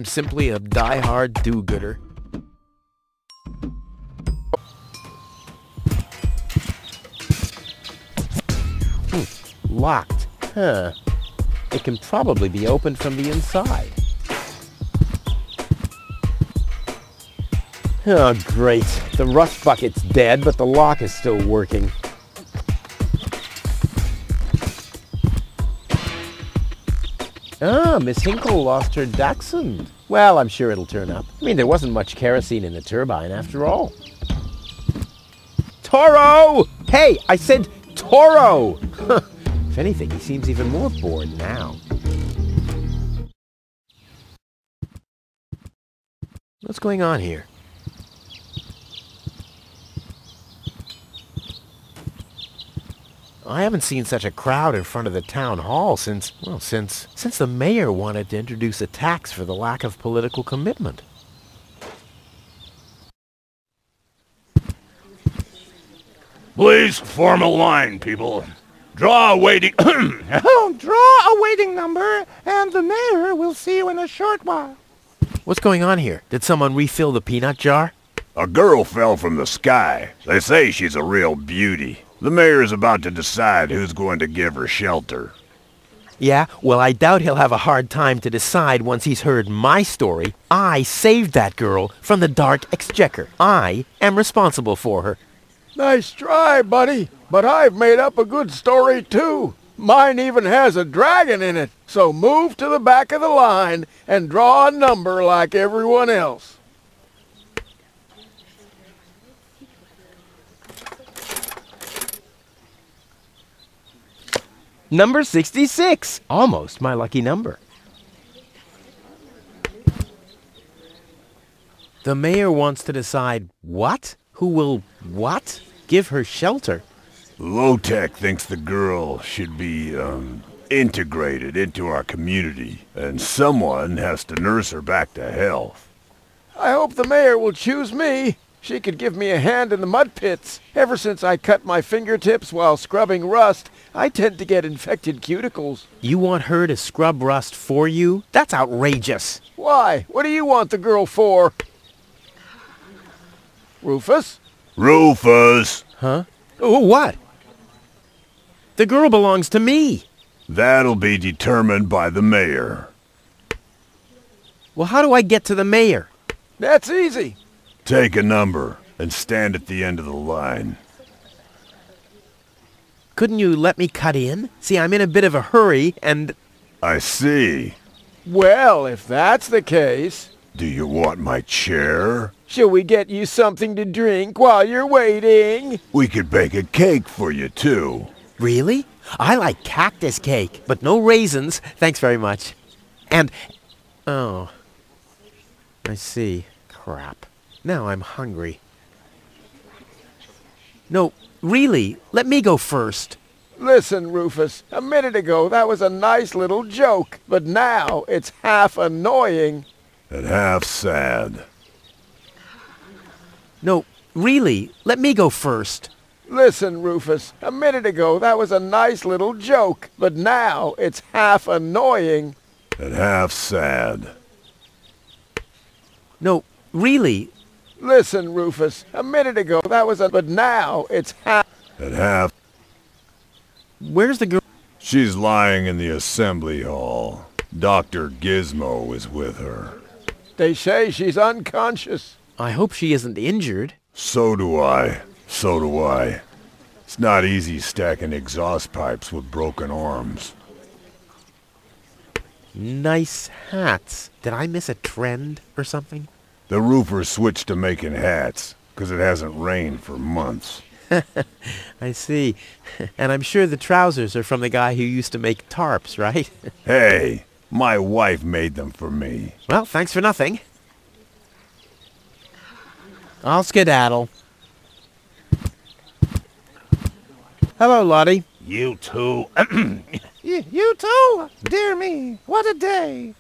I'm simply a die-hard do-gooder. Locked. Huh. It can probably be opened from the inside. Oh, great. The rust bucket's dead, but the lock is still working. Ah, Miss Hinkle lost her dachshund. Well, I'm sure it'll turn up. I mean, there wasn't much kerosene in the turbine after all. Toro! Hey, I said Toro! If anything, he seems even more bored now. What's going on here? I haven't seen such a crowd in front of the town hall since the mayor wanted to introduce a tax for the lack of political commitment. Please form a line, people. Draw a waiting... Oh, draw a waiting number, and the mayor will see you in a short while. What's going on here? Did someone refill the peanut jar? A girl fell from the sky. They say she's a real beauty. The mayor's about to decide who's going to give her shelter. Yeah, well, I doubt he'll have a hard time to decide once he's heard my story. I saved that girl from the dark exchequer. I am responsible for her. Nice try, buddy. But I've made up a good story, too. Mine even has a dragon in it. So move to the back of the line and draw a number like everyone else. Number 66. Almost my lucky number. The mayor wants to decide what? Who will what? Give her shelter. Low-Tech thinks the girl should be, integrated into our community, and someone has to nurse her back to health. I hope the mayor will choose me. She could give me a hand in the mud pits. Ever since I cut my fingertips while scrubbing rust, I tend to get infected cuticles. You want her to scrub rust for you? That's outrageous. Why? What do you want the girl for? Rufus? Rufus! Huh? Oh, what? The girl belongs to me. That'll be determined by the mayor. Well, how do I get to the mayor? That's easy. Take a number and stand at the end of the line. Couldn't you let me cut in? See, I'm in a bit of a hurry, and... I see. Well, if that's the case... Do you want my chair? Shall we get you something to drink while you're waiting? We could bake a cake for you, too. Really? I like cactus cake, but no raisins. Thanks very much. And... Oh. I see. Crap. Now I'm hungry. No, really, let me go first. Listen, Rufus, a minute ago that was a nice little joke, but now it's half annoying. And half sad. No, really, let me go first. Listen, Rufus, a minute ago that was a nice little joke, but now it's half annoying. And half sad. No, really. Listen, Rufus, a minute ago that was a... But now it's half... And half... Where's the girl? She's lying in the assembly hall. Dr. Gizmo is with her. They say she's unconscious. I hope she isn't injured. So do I. So do I. It's not easy stacking exhaust pipes with broken arms. Nice hats. Did I miss a trend or something? The roofers switched to making hats, 'cause it hasn't rained for months. I see. And I'm sure the trousers are from the guy who used to make tarps, right? Hey, my wife made them for me. Well, thanks for nothing. I'll skedaddle. Hello, Lottie. You too. You too? Dear me, what a day.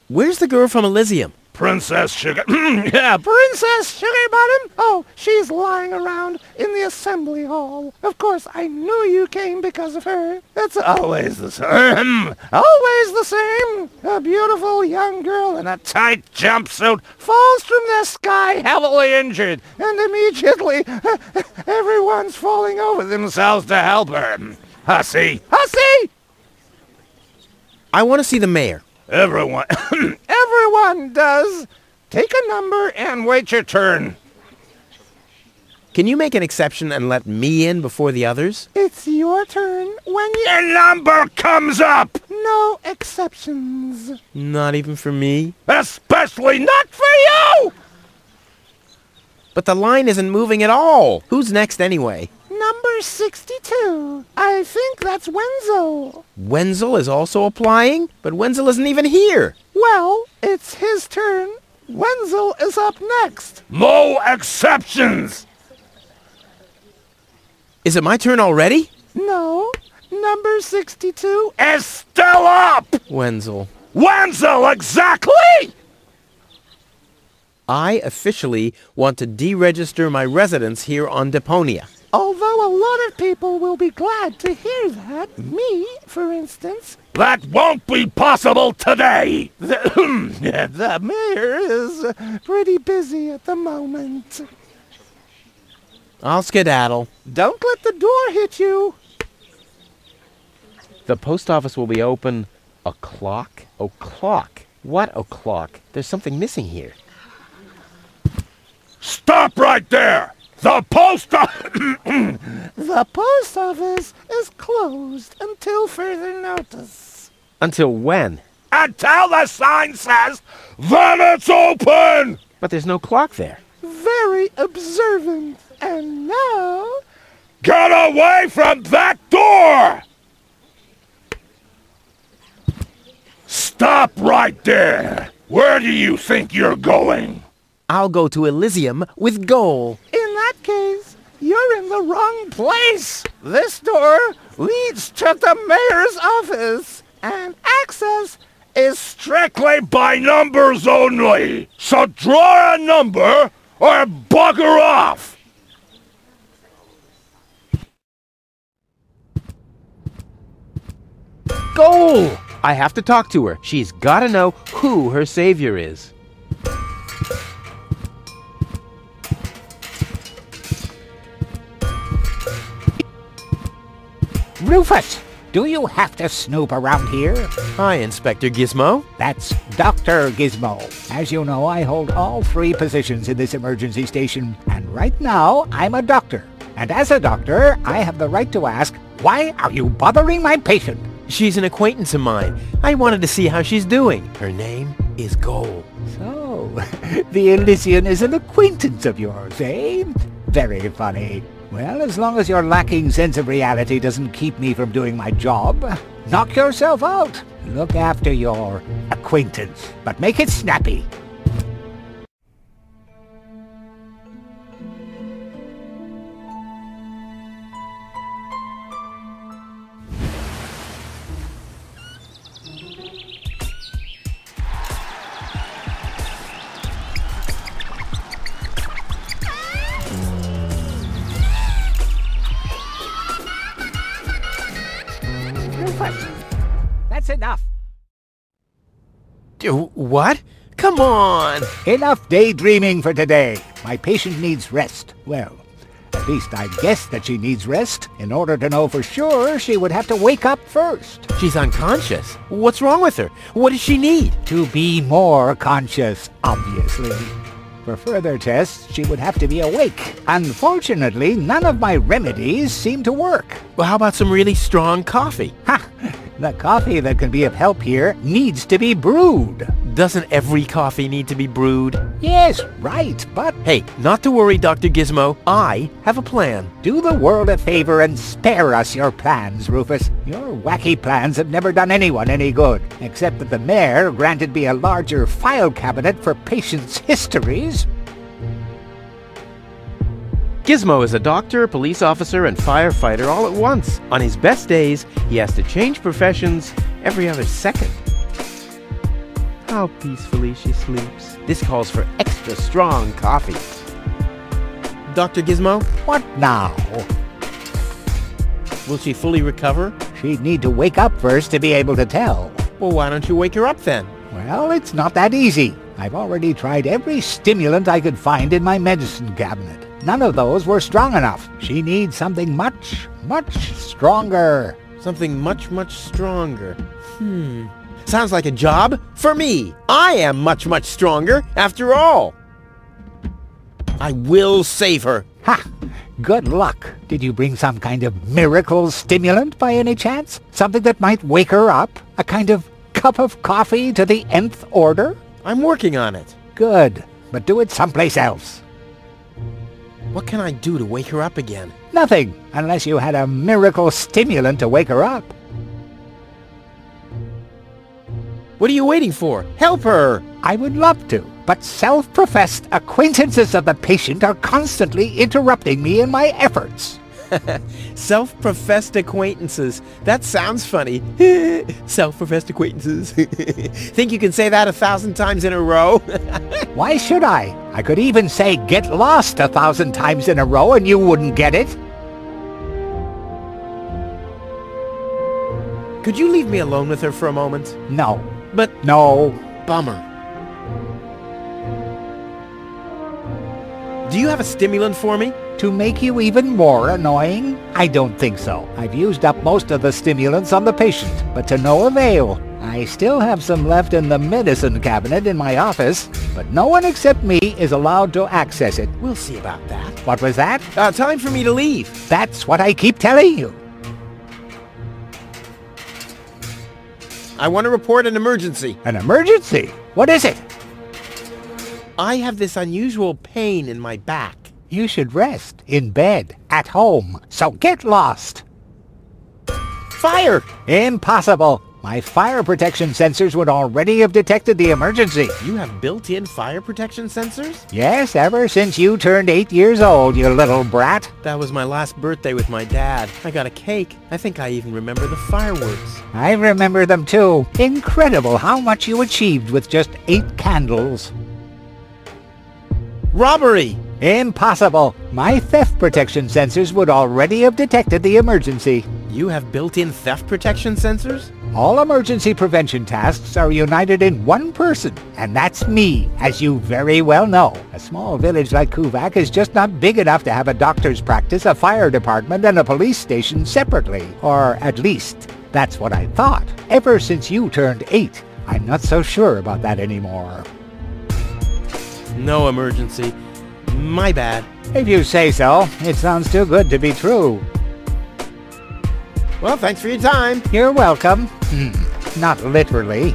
Where's the girl from Elysium? Princess Sugar... Yeah, Princess Sugar Bottom? Oh, she's lying around in the assembly hall. Of course, I knew you came because of her. That's always the same. Always the same. A beautiful young girl in a tight jumpsuit falls from the sky heavily injured, and immediately everyone's falling over themselves to help her. Hussy! Hussy! I want to see the mayor. Everyone... Everyone does. Take a number and wait your turn. Can you make an exception and let me in before the others? It's your turn when Your number comes up! No exceptions. Not even for me? Especially not for you! But the line isn't moving at all. Who's next anyway? Number 62. I think that's Wenzel. Wenzel is also applying? But Wenzel isn't even here. Well, it's his turn. Wenzel is up next. No exceptions! Is it my turn already? No. Number 62 Is still up! Wenzel. Wenzel, exactly! I officially want to deregister my residence here on Deponia. Although a lot of people will be glad to hear that. Me, for instance. That won't be possible today! The mayor is pretty busy at the moment. I'll skedaddle. Don't let the door hit you. The post office will be open o'clock? O'clock? What o'clock? There's something missing here. Stop right there! The post The post office is closed until further notice. Until when? Until the sign says that it's open! But there's no clock there. Very observant. And now... Get away from that door! Stop right there! Where do you think you're going? I'll go to Elysium with Goal. In that case, you're in the wrong place. This door leads to the mayor's office, and access is Strictly by numbers only! So draw a number or bugger off! Goal! I have to talk to her. She's got to know who her savior is. Rufus, do you have to snoop around here? Hi, Inspector Gizmo. That's Dr. Gizmo. As you know, I hold all 3 positions in this emergency station, and right now, I'm a doctor. And as a doctor, I have the right to ask, why are you bothering my patient? She's an acquaintance of mine. I wanted to see how she's doing. Her name is Goal. So, the Elysian is an acquaintance of yours, eh? Very funny. Well, as long as your lacking sense of reality doesn't keep me from doing my job, knock yourself out. Look after your acquaintance, but make it snappy. That's enough. What? Come on! Enough daydreaming for today. My patient needs rest. Well, at least I guess that she needs rest. In order to know for sure, she would have to wake up first. She's unconscious. What's wrong with her? What does she need? To be more conscious, obviously. For further tests, she would have to be awake. Unfortunately, none of my remedies seem to work. Well, how about some really strong coffee? Ha! The coffee that can be of help here needs to be brewed. Doesn't every coffee need to be brewed? Yes, right, but Hey, not to worry, Dr. Gizmo. I have a plan. do the world a favor and spare us your plans, Rufus. Your wacky plans have never done anyone any good, except that the mayor granted me a larger file cabinet for patients' histories. Gizmo is a doctor, police officer, and firefighter all at once. On his best days, he has to change professions every other second. How peacefully she sleeps. This calls for extra strong coffee. Dr. Gizmo? What now? Will she fully recover? She'd need to wake up first to be able to tell. Well, why don't you wake her up then? Well, it's not that easy. I've already tried every stimulant I could find in my medicine cabinet. None of those were strong enough. She needs something much, much stronger. Something much, much stronger. Sounds like a job for me. I am much, much stronger after all. I will save her. Ha! Good luck. Did you bring some kind of miracle stimulant by any chance? Something that might wake her up? A kind of cup of coffee to the nth order? I'm working on it. Good, but do it someplace else. What can I do to wake her up again? Nothing, unless you had a miracle stimulant to wake her up. What are you waiting for? Help her! I would love to, but self-professed acquaintances of the patient are constantly interrupting me in my efforts. Self-professed acquaintances. That sounds funny. Self-professed acquaintances. Think you can say that 1,000 times in a row? Why should I? I could even say get lost 1,000 times in a row and you wouldn't get it. Could you leave me alone with her for a moment? No. But No. bummer. Do you have a stimulant for me? To make you even more annoying? I don't think so. I've used up most of the stimulants on the patient, but to no avail. I still have some left in the medicine cabinet in my office, but no one except me is allowed to access it. We'll see about that. What was that? Time for me to leave. That's what I keep telling you. I want to report an emergency. An emergency? What is it? I have this unusual pain in my back. You should rest in bed, at home, so get lost. Fire! Impossible. My fire protection sensors would already have detected the emergency. You have built-in fire protection sensors? Yes, ever since you turned 8 years old, you little brat. That was my last birthday with my dad. I got a cake. I think I even remember the fireworks. I remember them too. Incredible how much you achieved with just 8 candles. Robbery! Impossible. My theft protection sensors would already have detected the emergency. You have built-in theft protection sensors? All emergency prevention tasks are united in one person, and that's me, as you very well know. A small village like Kuvak is just not big enough to have a doctor's practice, a fire department, and a police station separately. Or at least, that's what I thought. Ever since you turned 8, I'm not so sure about that anymore. No emergency. My bad. If you say so, it sounds too good to be true. Well, thanks for your time. You're welcome. Not literally.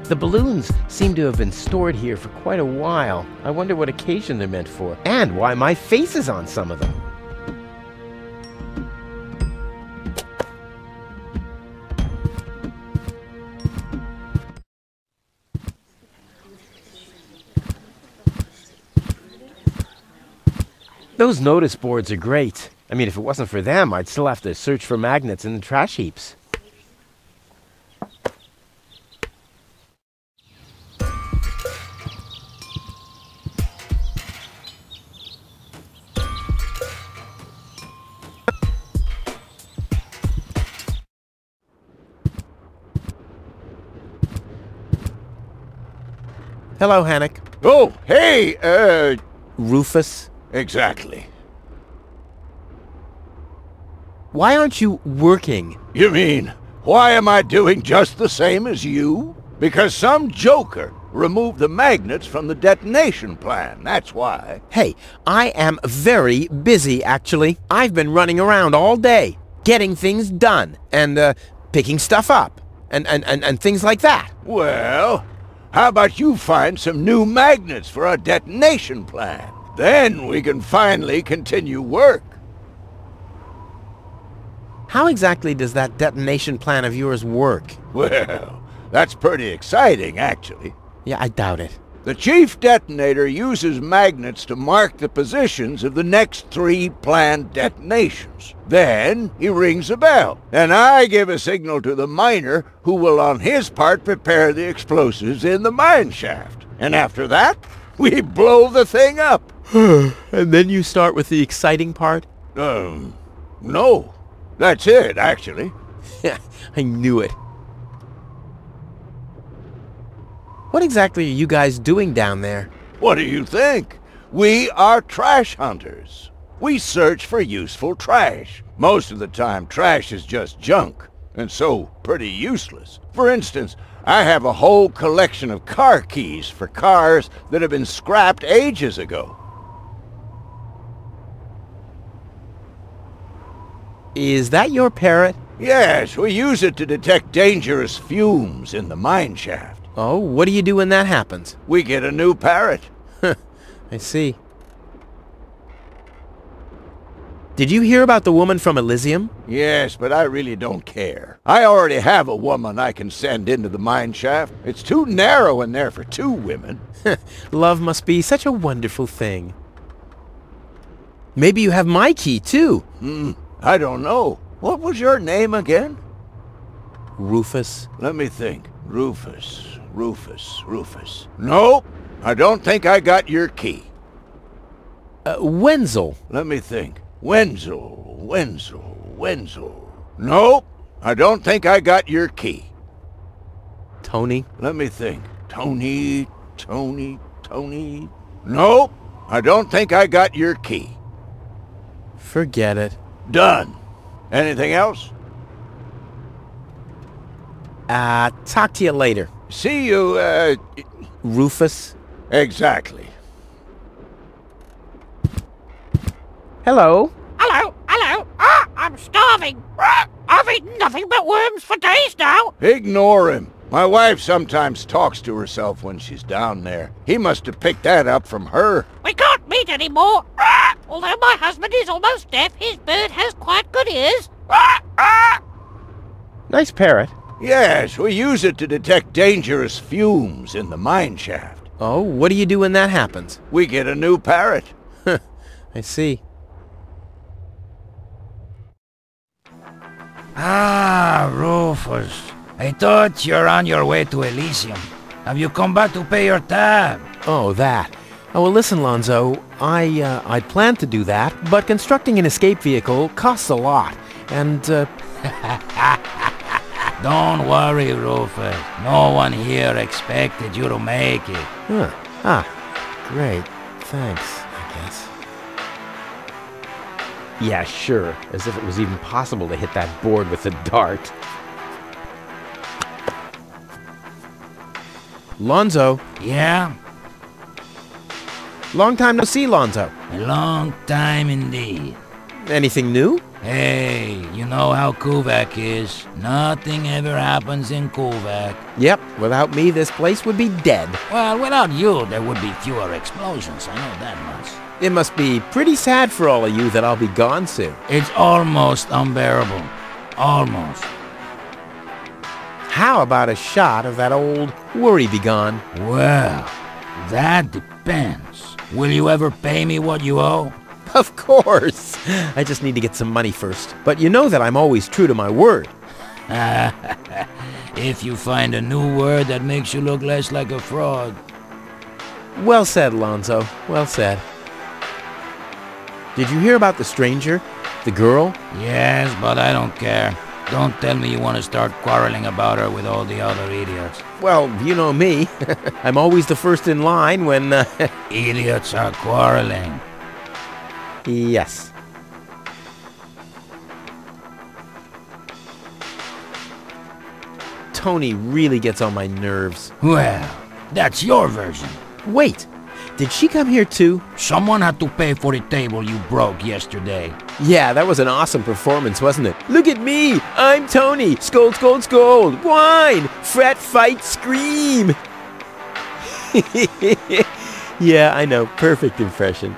The balloons seem to have been stored here for quite a while. I wonder what occasion they're meant for, and why my face is on some of them. Those notice boards are great. I mean, if it wasn't for them, I'd still have to search for magnets in the trash heaps. Hello, Hannock. Oh, hey, Rufus. exactly. Why aren't you working? You mean, why am I doing just the same as you? Because some joker removed the magnets from the detonation plan, that's why. Hey, I am very busy, actually. I've been running around all day, getting things done, and, picking stuff up, and things like that. Well, how about you find some new magnets for our detonation plan? Then we can finally continue work. How exactly does that detonation plan of yours work? Well, that's pretty exciting, actually. Yeah, I doubt it. The chief detonator uses magnets to mark the positions of the next 3 planned detonations. Then he rings a bell, and I give a signal to the miner who will on his part prepare the explosives in the mine shaft. And after that, we blow the thing up. And then you start with the exciting part? No. That's it, actually. I knew it. What exactly are you guys doing down there? What do you think? We are trash hunters. We search for useful trash. Most of the time, trash is just junk, and so pretty useless. For instance, I have a whole collection of car keys for cars that have been scrapped ages ago. Is that your parrot? Yes, we use it to detect dangerous fumes in the mine shaft. Oh, what do you do when that happens? We get a new parrot. I see. Did you hear about the woman from Elysium? Yes, but I really don't care. I already have a woman I can send into the mine shaft. It's too narrow in there for 2 women. Love must be such a wonderful thing. Maybe you have my key, too. I don't know. What was your name again? Rufus. Let me think. Rufus. Nope. I don't think I got your key. Wenzel. Let me think. Wenzel. Nope. I don't think I got your key. Tony. Let me think. Tony. Nope. I don't think I got your key. Forget it. Done. Anything else? Talk to you later. See you, Rufus. Exactly. Hello. Hello. I'm starving. I've eaten nothing but worms for days now. Ignore him. My wife sometimes talks to herself when she's down there. He must have picked that up from her. We can't meet anymore. Although my husband is almost deaf, his bird has quite good ears. Nice parrot. Yes, we use it to detect dangerous fumes in the mine shaft. Oh, what do you do when that happens? We get a new parrot. I see. Ah, Rufus. I thought you're on your way to Elysium. Have you come back to pay your tab? Oh, that. Oh, well, listen, Lonzo. I planned to do that, but constructing an escape vehicle costs a lot, and, Don't worry, Rufus. No one here expected you to make it. Great. Thanks, I guess. Yeah, sure. As if it was even possible to hit that board with a dart. Lonzo. Yeah? Long time no see, Lonzo. A long time indeed. Anything new? Hey, you know how Kuvak is. Nothing ever happens in Kuvak. Yep, without me this place would be dead. Well, without you, there would be fewer explosions, I know that much. It must be pretty sad for all of you that I'll be gone soon. It's almost unbearable. Almost. How about a shot of that old worry begone? Well, that depends. Will you ever pay me what you owe? Of course! I just need to get some money first. But you know that I'm always true to my word. If you find a new word that makes you look less like a fraud. Well said, Lonzo. Well said. Did you hear about the stranger? The girl? Yes, but I don't care. Don't tell me you want to start quarreling about her with all the other idiots. Well, you know me. I'm always the first in line when, Idiots are quarreling. Yes. Tony really gets on my nerves. Well, that's your version. Wait, did she come here too? Someone had to pay for the table you broke yesterday. Yeah, that was an awesome performance, wasn't it? Look at me! I'm Tony! Scold, scold, scold! Whine! Fret, fight, scream! Yeah, I know. Perfect impression.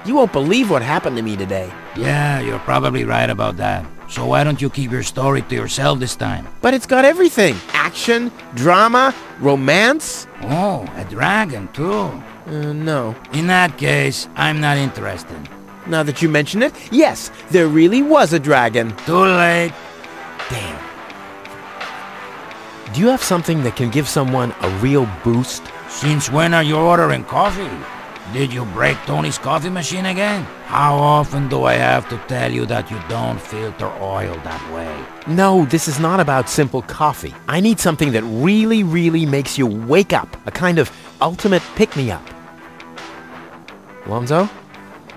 You won't believe what happened to me today. Yeah, you're probably right about that. So why don't you keep your story to yourself this time? But it's got everything. Action, drama, romance. Oh, a dragon too. No. In that case, I'm not interested. Now that you mention it, yes, there really was a dragon. Too late. Damn. Do you have something that can give someone a real boost? Since when are you ordering coffee? Did you break Tony's coffee machine again? How often do I have to tell you that you don't filter oil that way? No, this is not about simple coffee. I need something that really, really makes you wake up. A kind of ultimate pick-me-up. Lonzo?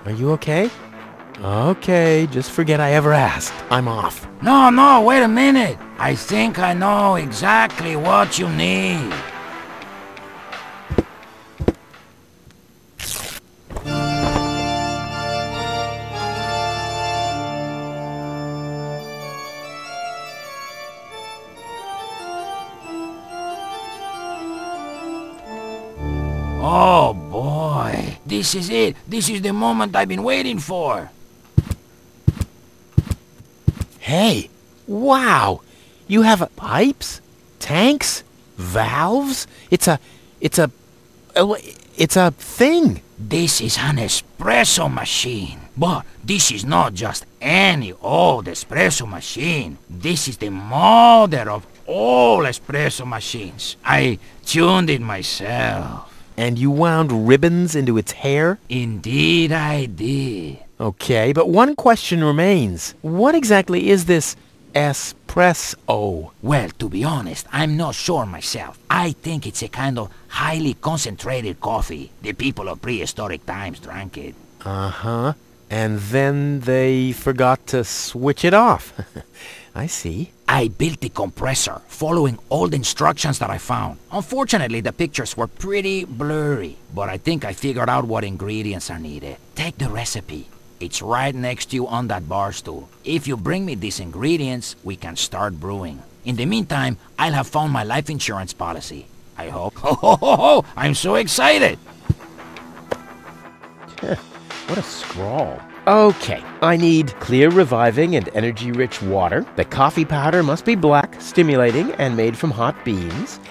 Are you okay? Okay, just forget I ever asked. I'm off. No, wait a minute. I think I know exactly what you need. Oh boy, this is it. This is the moment I've been waiting for. Hey, wow! You have pipes, tanks, valves. It's a thing. This is an espresso machine. But this is not just any old espresso machine. This is the mother of all espresso machines. I tuned it myself. And you wound ribbons into its hair? Indeed I did. Okay, but one question remains. What exactly is this espresso? Well, to be honest, I'm not sure myself. I think it's a kind of highly concentrated coffee. The people of prehistoric times drank it. Uh-huh. And then they forgot to switch it off. I see. I built the compressor, following all the instructions that I found. Unfortunately, the pictures were pretty blurry, but I think I figured out what ingredients are needed. Take the recipe. It's right next to you on that bar stool. If you bring me these ingredients, we can start brewing. In the meantime, I'll have found my life insurance policy. I hope. Oh, I'm so excited! What a scrawl. Okay, I need clear, reviving, and energy-rich water. The coffee powder must be black, stimulating, and made from hot beans.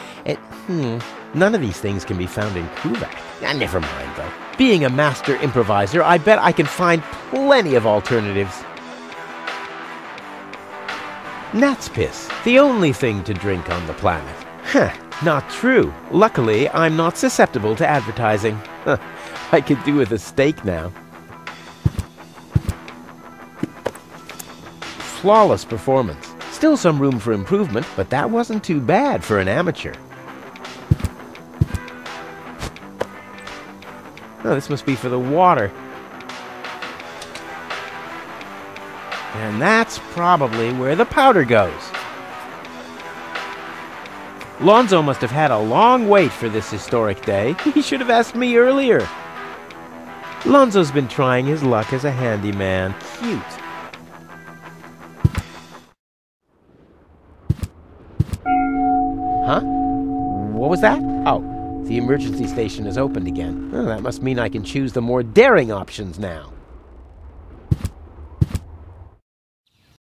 None of these things can be found in Kuvak. Never mind, though. Being a master improviser, I bet I can find plenty of alternatives. Gnat's piss, the only thing to drink on the planet. Not true. Luckily, I'm not susceptible to advertising. I could do with a steak now. Flawless performance. Still some room for improvement, but that wasn't too bad for an amateur. Oh, this must be for the water. And that's probably where the powder goes. Lonzo must have had a long wait for this historic day. He should have asked me earlier. Lonzo's been trying his luck as a handyman. Cute. Huh? What was that? Oh, the emergency station is opened again. Oh, that must mean I can choose the more daring options now.